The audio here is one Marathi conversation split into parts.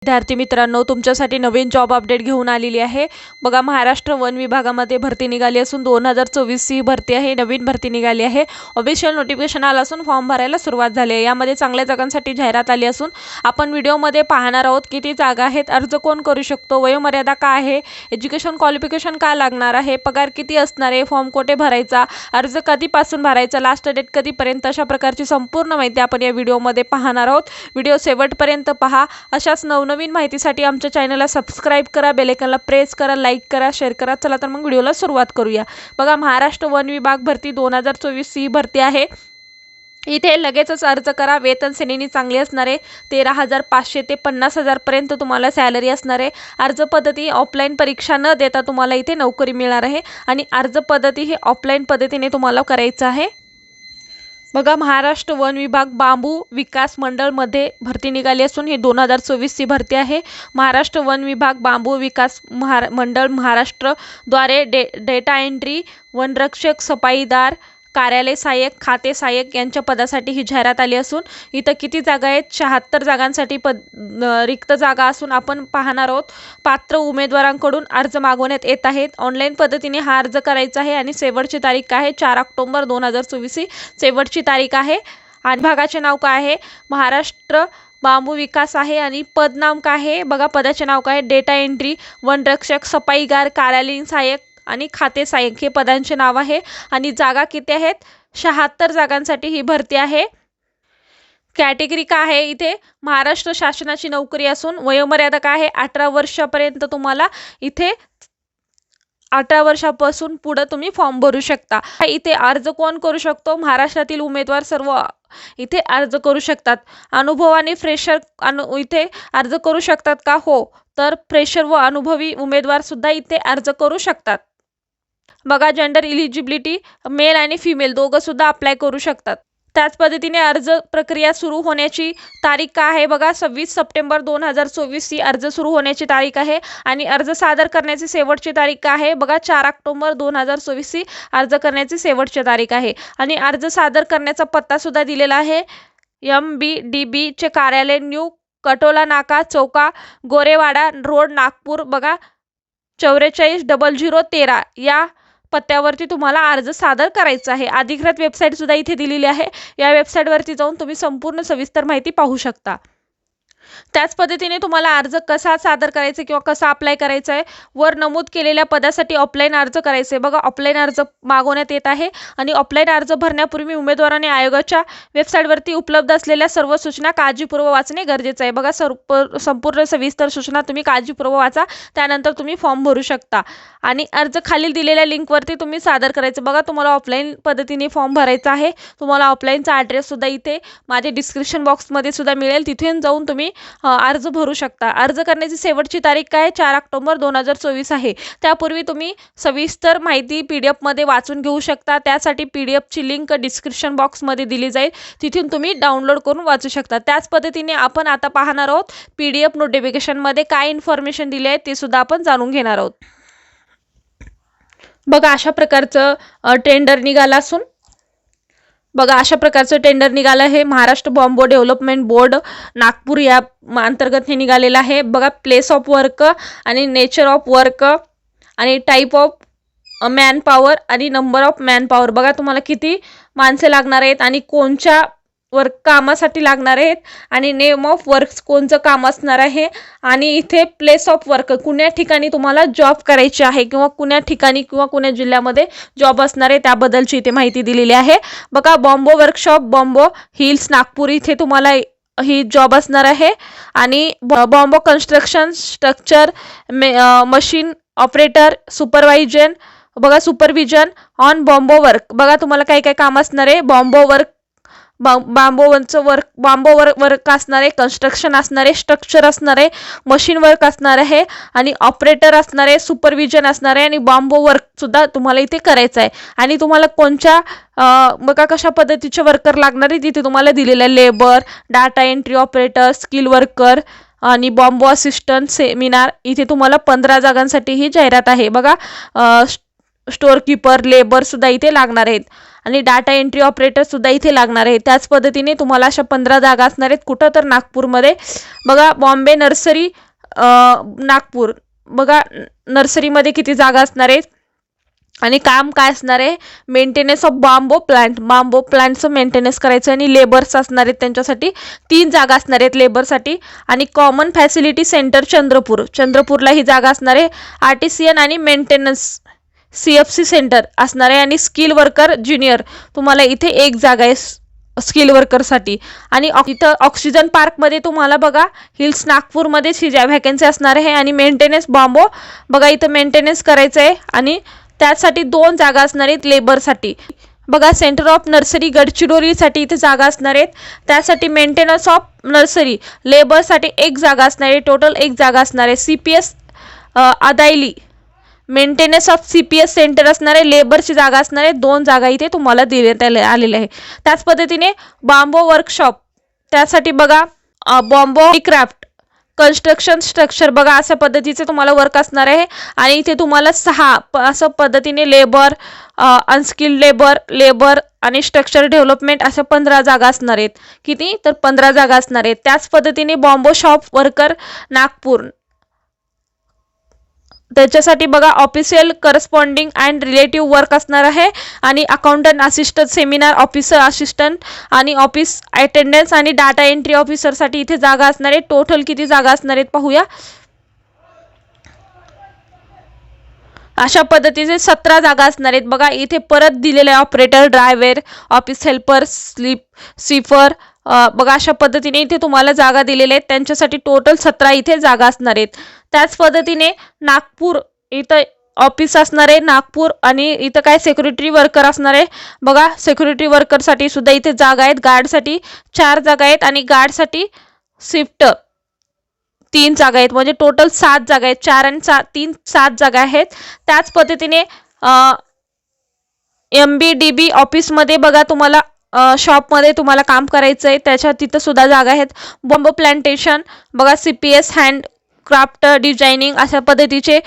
विद्यार्थी मित्रांनो, तुमच्यासाठी नवीन जॉब अपडेट घेऊन आलेली आहे। बघा, महाराष्ट्र वन विभागामध्ये भरती निघाली असून 2024 ही भरती आहे, नवीन भरती निघाली आहे। ऑफिशियल नोटिफिकेशन आलं असून फॉर्म भरायला सुरुवात झाली आहे। यामध्ये चांगल्या जागांसाठी जाहिरात आली असून आपण व्हिडिओमध्ये पाहणार आहोत किती जागा आहेत, अर्ज कोण करू शकतो, वयोमर्यादा काय आहे, एज्युकेशन क्वालिफिकेशन काय लागणार आहे, पगार किती असणार आहे, फॉर्म कोठे भरायचा, अर्ज कधीपासून भरायचा, लास्ट डेट कधीपर्यंत, अशा प्रकारची संपूर्ण माहिती आपण या व्हिडिओमध्ये पाहणार आहोत। व्हिडिओ शेवटपर्यंत पहा। अशाच नवनवीन माहितीसाठी आमच्या चॅनलला सबस्क्राइब करा, बेल आयकॉनला प्रेस करा, लाईक करा, शेअर करा। चला तर मग व्हिडिओला सुरुवात करूया। बघा, महाराष्ट्र वन विभाग भरती 2024 ही भरती आहे। इथे लगेचच अर्ज करा। वेतन श्रेणी चांगली असणार आहे, 13,500 ते 50,000 पर्यंत तुम्हाला सॅलरी असणार आहे। अर्ज पद्धती ऑफलाईन परीक्षा न देता तुम्हाला इथे नोकरी मिळणार आहे आणि अर्ज पद्धती ही ऑफलाईन पद्धतीने तुम्हाला करायचं आहे। बघा, महाराष्ट्र वन विभाग बांबू विकास मंडळमध्ये भरती निघाली असून ही 2024 ची भरती आहे। महाराष्ट्र वन विभाग बांबू विकास मंडळ महाराष्ट्र द्वारे डेटा एंट्री, वनरक्षक, सफाईदार, कार्यालय सहाय्यक, खाते सहाय्यक यांच्या पदासाठी ही जाहिरात आली असून इथं किती जागा आहेत, 76 जागांसाठी रिक्त जागा असून आपण पाहणार आहोत। पात्र उमेदवारांकडून अर्ज मागवण्यात येत आहेत। ऑनलाईन पद्धतीने हा अर्ज करायचा आहे आणि शेवटची तारीख आहे 4 ऑक्टोबर 2024 ही शेवटची तारीख आहे। आणि विभागाचे नाव काय आहे, महाराष्ट्र बांबू विकास आहे आणि पद नाम काय आहे, बघा पदाचे नाव काय आहे, डेटा एंट्री, वनरक्षक, सफाईगार, कार्यालयीन सहाय्यक आणि खाते सहाय्यक हे पदांचे नाव आहे। आणि जागा किती आहेत, 76 जागांसाठी ही भरती आहे। कॅटेगरी काय आहे, इथे महाराष्ट्र शासनाची नोकरी असून वयोमर्यादा काय आहे, 18 वर्षापर्यंत तुम्हाला इथे 18 वर्षापासून पुढे तुम्ही फॉर्म भरू शकता। इथे अर्ज कोण करू शकतो, महाराष्ट्रातील उमेदवार सर्व इथे अर्ज करू शकतात। अनुभव आणि फ्रेशर इथे अर्ज करू शकतात का, हो, तर फ्रेशर व अनुभवी उमेदवार सुद्धा इथे अर्ज करू शकतात। बघा, जेंडर इलिजिबिलिटी मेल आणि फिमेल दोघं सुद्धा अप्लाय करू शकतात। त्याच पद्धतीने अर्ज प्रक्रिया सुरू होण्याची तारीख काय आहे, बघा 26 सप्टेंबर 2024 ही अर्ज सुरू होण्याची तारीख आहे। आणि अर्ज सादर करण्याची शेवटची तारीख काय आहे, बघा 4 ऑक्टोबर 2024 ही अर्ज करण्याची शेवटची तारीख आहे। आणि अर्ज सादर करण्याचा पत्ता सुद्धा दिलेला आहे, MBDB चे कार्यालय, न्यू कटोला नाका चौका, गोरेवाडा रोड, नागपूर। बघा, 440013 या पत्त्यावरती तुम्हाला अर्ज सादर करायचा आहे। अधिकृत वेबसाईट सुद्धा इथे दिलेली आहे, या वेबसाईटवरती जाऊन तुम्ही संपूर्ण सविस्तर माहिती पाहू शकता। त्याच पद्धतीने तुम्हाला अर्ज कसा सादर करायचा किंवा कसा अप्लाय करायचा आहे, वर नमूद केलेल्या पदासाठी ऑफलाईन अर्ज करायचे। बघा, ऑफलाईन अर्ज मागवण्यात येत आहे आणि ऑफलाईन अर्ज भरण्यापूर्वी उमेदवाराने आयोगाच्या वेबसाईटवरती उपलब्ध असलेल्या सर्व सूचना काळजीपूर्वक वाचणे गरजेचे आहे। बघा, संपूर्ण सविस्तर सूचना तुम्ही काळजीपूर्वक वाचा, त्यानंतर तुम्ही फॉर्म भरू शकता। आणि अर्ज खालील दिलेल्या लिंकवरती तुम्ही सादर करायचं। बघा, तुम्हाला ऑफलाईन पद्धतीने फॉर्म भरायचा आहे। तुम्हाला ऑफलाईनचा ॲड्रेस सुद्धा इथे माझ्या डिस्क्रिप्शन बॉक्समध्ये सुद्धा मिळेल, तिथून जाऊन तुम्ही अर्ज भरू शकता। अर्ज करण्याची शेवटची तारीख काय, 4 ऑक्टोबर 2024 आहे। त्यापूर्वी तुम्ही सविस्तर माहिती PDF मध्ये वाचून घेऊ शकता। त्यासाठी PDF ची लिंक डिस्क्रिप्शन बॉक्समध्ये दिली जाईल, तिथून तुम्ही डाउनलोड करून वाचू शकता। त्याच पद्धतीने आपण आता पाहणार आहोत PDF नोटिफिकेशनमध्ये काय इन्फॉर्मेशन दिली आहे ते सुद्धा आपण जाणून घेणार आहोत। बघा, अशा प्रकारचं टेंडर निघाला असून बघा अशा प्रकारचं टेंडर निघालं आहे। महाराष्ट्र बांबू डेव्हलपमेंट बोर्ड नागपूर या अंतर्गत हे निघालेलं आहे। बघा, प्लेस ऑफ वर्क आणि नेचर ऑफ वर्क आणि टाईप ऑफ मॅन पॉवर आणि नंबर ऑफ मॅन पॉवर। बघा, तुम्हाला किती माणसे लागणार आहेत आणि कोणच्या वर्क कामासाठी लागणार आहेत आणि नेम ऑफ वर्क कोणचं काम असणार आहे आणि इथे प्लेस ऑफ वर्क कुण्या ठिकाणी तुम्हाला जॉब करायची आहे किंवा कुण्या ठिकाणी किंवा कुण्या जिल्ह्यामध्ये जॉब असणार आहे त्याबद्दलची इथे माहिती दिलेली आहे। बघा, बॉम्बो वर्कशॉप, बॉम्बो हिल्स, नागपूर इथे तुम्हाला ही जॉब असणार आहे। आणि बॉम्बो construction structure machine operator supervisor, बघा सुपरविजन ऑन बॉम्बो वर्क। बघा, तुम्हाला काय काय काम असणार आहे, बॉम्बो वर्क, बांबोचं वर्क असणार आहे, कन्स्ट्रक्शन असणार आहे, स्ट्रक्चर असणार आहे, मशीन वर्क असणार आहे आणि ऑपरेटर असणार आहे, सुपरविजन असणार आहे आणि बांबो वर्क सुद्धा तुम्हाला इथे करायचं आहे। आणि तुम्हाला कोणत्या बघा कशा पद्धतीचे वर्कर लागणार आहे तिथे तुम्हाला दिलेलं आहे, labour, data entry operator, skill worker आणि बॉम्बो असिस्टंट सेमिनार। इथे तुम्हाला 15 जागांसाठी ही जाहिरात आहे। बघा, स्टोअर कीपर लेबर सुद्धा इथे लागणार आहेत आणि डाटा एंट्री ऑपरेटर सुद्धा इथे लागणार आहे। त्याच पद्धतीने तुम्हाला अशा 15 जागा असणार आहेत। कुठं तर नागपूरमध्ये बघा, बॉम्बे नर्सरी नागपूर बघा, नर्सरीमध्ये किती जागा असणार आहेत आणि काम काय असणार आहे, मेंटेनन्स ऑफ बांबो प्लांटचं मेंटेनन्स करायचं आणि लेबर्स असणार आहेत त्यांच्यासाठी 3 जागा असणार आहेत लेबरसाठी। आणि कॉमन फॅसिलिटी सेंटर चंद्रपूरला ही जागा असणार आहे। आर्टिसियन आणि मेंटेनन्स CFC सेंटर असणार आहे आणि स्किल वर्कर ज्युनियर तुम्हाला इथे 1 जागा आहे स्किल वर्करसाठी। आणि इथं ऑक्सिजन पार्कमध्ये तुम्हाला बघा हिल्स नागपूरमध्येच ही व्हॅकन्सी असणार आहे। आणि मेंटेनन्स बांबो बघा इथं मेंटेनन्स करायचं आहे आणि त्यासाठी 2 जागा असणार आहेत लेबरसाठी। बघा सेंटर ऑफ नर्सरी गडचिरोलीसाठी इथे जागा असणार आहेत, त्यासाठी मेंटेनन्स ऑफ नर्सरी लेबरसाठी 1 जागा असणार आहे, टोटल 1 जागा असणार आहे। CPS अदायली मेंटेनन्स ऑफ CPS सेंटर असणार आहे, लेबरची जागा असणार आहे, 2 जागा इथे तुम्हाला देण्यात आलेल्या आहे। त्याच पद्धतीने बांबो वर्कशॉप त्यासाठी बघा बांबो क्राफ्ट कन्स्ट्रक्शन स्ट्रक्चर बघा अशा पद्धतीचे तुम्हाला वर्क असणार आहे। आणि इथे तुम्हाला 6 असं पद्धतीने लेबर अनस्किल्ड लेबर आणि स्ट्रक्चर डेव्हलपमेंट अशा 15 जागा असणार आहेत। किती तर 15 जागा असणार आहेत। त्याच पद्धतीने बांबो शॉप वर्कर नागपूर त्याच्यासाठी बघा official corresponding and relative work असणार आहे आणि accountant assistant seminar officer assistant आणि ऑफिस अटेंडन्स आणि डाटा एंट्री ऑफिसरसाठी इथे जागा असणार आहे। टोटल किती जागा असणार आहेत पाहूया। अशा पद्धतीचे 17 जागा असणार आहेत। बघा इथे परत दिलेले operator driver office helper sweeper बघा अशा पद्धतीने इथे तुम्हाला जागा दिलेल्या आहेत, त्यांच्यासाठी टोटल 17 इथे जागा असणार आहेत। त्याच पद्धतीने नागपूर इथं ऑफिस असणार आहे नागपूर आणि इथं काय सिक्युरिटी वर्कर असणार आहे बघा, सिक्युरिटी वर्करसाठी सुद्धा इथे जागा आहेत। गार्डसाठी 4 जागा आहेत आणि गार्डसाठी शिफ्ट 3 जागा आहेत, म्हणजे टोटल 7 जागा आहेत। 4 आणि 3 7 जागा आहेत। त्याच पद्धतीने MBDB ऑफिसमध्ये बघा तुम्हाला शॉपमध्ये तुम्हाला काम करायचं आहे, त्याच्या तिथं सुद्धा जागा आहेत। बांबो प्लांटेशन बघा CPS हँड क्राफ्ट डिझायनिंग अशा पद्धतीचे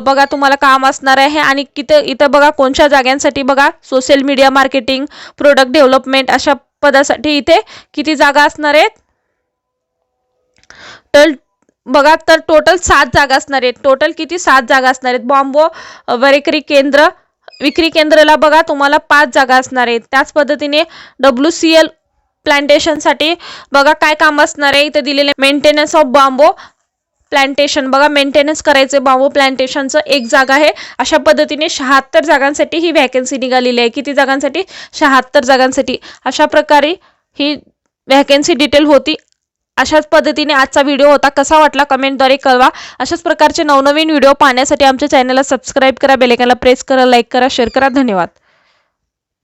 बघा तुम्हाला काम असणार आहे। आणि इथं बघा कोणत्या जागांसाठी बघा social media marketing product development अशा पदासाठी इथे किती जागा असणार आहेत तर बघा तर टोटल 7 जागा असणार आहेत। टोटल किती 7 जागा असणार आहेत। बांबो विक्री केंद्राला बघा तुम्हाला 5 जागा असणार आहेत। त्याच पद्धतीने WCL प्लांटेशनसाठी बघा काय काम असणार आहे, इथे दिलेले मेंटेनन्स ऑफ बांबो प्लांटेशन बघा मेंटेनन्स करायचे बांबो प्लांटेशनचं 1 जागा आहे। अशा पद्धतीने 76 जागांसाठी ही व्हॅकन्सी निघालेली आहे। किती जागांसाठी 76 जागांसाठी। अशा प्रकारे ही व्हॅकन्सी डिटेल होती। अशाच पद्धतीने आजचा व्हिडिओ होता, कसा वाटला कमेंटद्वारे कळवा। अशाच प्रकारचे नवनवीन व्हिडिओ पाहण्यासाठी आमच्या चॅनलला सबस्क्राईब करा, बेल आयकॉनला प्रेस करा, लाईक करा, शेअर करा। धन्यवाद।